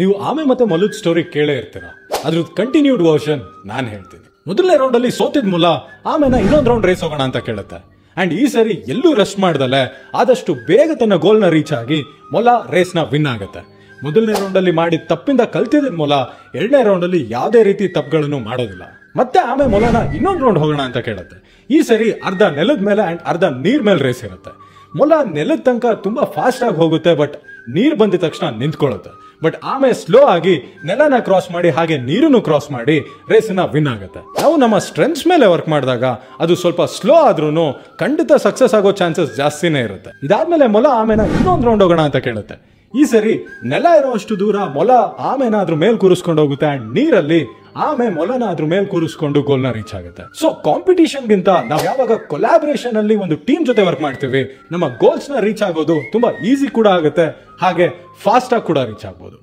ನೀವು ಆಮೆ ಮತ್ತೆ ಮೊಲದ ಸ್ಟೋರಿ ಕೇಳೇ ಇರ್ತೀರಾ. ಅದ್ರದ್ದು ಕಂಟಿನ್ಯೂಡ್ ವರ್ಷನ್ ನಾನು ಹೇಳ್ತೀನಿ. ಮೊದಲನೇ ರೌಂಡ್ ಅಲ್ಲಿ ಸೋತಿದ್ ಮೊಲ ಆಮೇನ ಇನ್ನೊಂದು ರೌಂಡ್ ರೇಸ್ ಹೋಗೋಣ ಅಂತ ಕೇಳುತ್ತೆ. ಅಂಡ್ ಈ ಸರಿ ಎಲ್ಲೂ ರೆಸ್ಟ್ ಮಾಡ್ದಲೆ ಆದಷ್ಟು ಬೇಗ ತನ್ನ ಗೋಲ್ನ ರೀಚ್ ಆಗಿ ಮೊಲ ರೇಸ್ನ ವಿನ್ ಆಗುತ್ತೆ. ಮೊದಲನೇ ರೌಂಡ್ ಅಲ್ಲಿ ಮಾಡಿ ತಪ್ಪಿಂದ ಕಲ್ತಿದ್ದ ಮೊಲ ಎರಡನೇ ರೌಂಡ್ ಅಲ್ಲಿ ಯಾವುದೇ ರೀತಿ ತಪ್ಪುಗಳನ್ನು ಮಾಡೋದಿಲ್ಲ. ಮತ್ತೆ ಆಮೆ ಮೊಲನ ಇನ್ನೊಂದು ರೌಂಡ್ ಹೋಗೋಣ ಅಂತ ಕೇಳುತ್ತೆ. ಈ ಸರಿ ಅರ್ಧ ನೆಲದ ಮೇಲೆ ಅಂಡ್ ಅರ್ಧ ನೀರ್ ಮೇಲೆ ರೇಸ್ ಇರುತ್ತೆ. ಮೊಲ ನೆಲದ ತನಕ ತುಂಬಾ ಫಾಸ್ಟ್ ಆಗಿ ಹೋಗುತ್ತೆ, ಬಟ್ ನೀರ್ ಬಂದಿದ ತಕ್ಷಣ ನಿಂತ್ಕೊಳ್ಳುತ್ತೆ. ಬಟ್ ಆಮೆ ಸ್ಲೋ ಆಗಿ ನೆಲನ ಕ್ರಾಸ್ ಮಾಡಿ ಹಾಗೆ ನೀರನ್ನು ಕ್ರಾಸ್ ಮಾಡಿ ರೇಸನ್ನ ವಿನ್ ಆಗುತ್ತೆ. ನಾವು ನಮ್ಮ ಸ್ಟ್ರೆಂತ್ಸ್ ಮೇಲೆ ವರ್ಕ್ ಮಾಡಿದಾಗ ಅದು ಸ್ವಲ್ಪ ಸ್ಲೋ ಆದ್ರೂ ಖಂಡಿತ ಸಕ್ಸಸ್ ಆಗೋ ಚಾನ್ಸಸ್ ಜಾಸ್ತಿನೇ ಇರುತ್ತೆ. ಇದಾದ್ಮೇಲೆ ಮೊಲ ಆಮೆನ ಇನ್ನೊಂದು ರೌಂಡ್ ಹೋಗೋಣ ಅಂತ ಕೇಳುತ್ತೆ. ಈ ಸರಿ ನೆಲ ಇರುವಷ್ಟು ದೂರ ಮೊಲ ಆಮೆನ ಅದ್ರ ಮೇಲ್ ಕೂರಿಸ್ಕೊಂಡು ಹೋಗುತ್ತೆ ಅಂಡ್ ನೀರಲ್ಲಿ ಆಮೆ ಮೊಲನ ಅದ್ರ ಮೇಲೆ ಕೂರಿಸ್ಕೊಂಡು ಗೋಲ್ನ ರೀಚ್ ಆಗುತ್ತೆ. ಸೊ ಕಾಂಪಿಟೇಷನ್ ಗಿಂತ ನಾವು ಯಾವಾಗ ಕೊಲಾಬರೇಷನ್ ಅಲ್ಲಿ ಒಂದು ಟೀಮ್ ಜೊತೆ ವರ್ಕ್ ಮಾಡ್ತೀವಿ, ನಮ್ಮ ಗೋಲ್ಸ್ ನ ರೀಚ್ ಆಗೋದು ತುಂಬಾ ಈಸಿ ಕೂಡ ಆಗುತ್ತೆ, ಹಾಗೆ ಫಾಸ್ಟ್ ಆಗಿ ಕೂಡ ರೀಚ್ ಆಗ್ಬೋದು.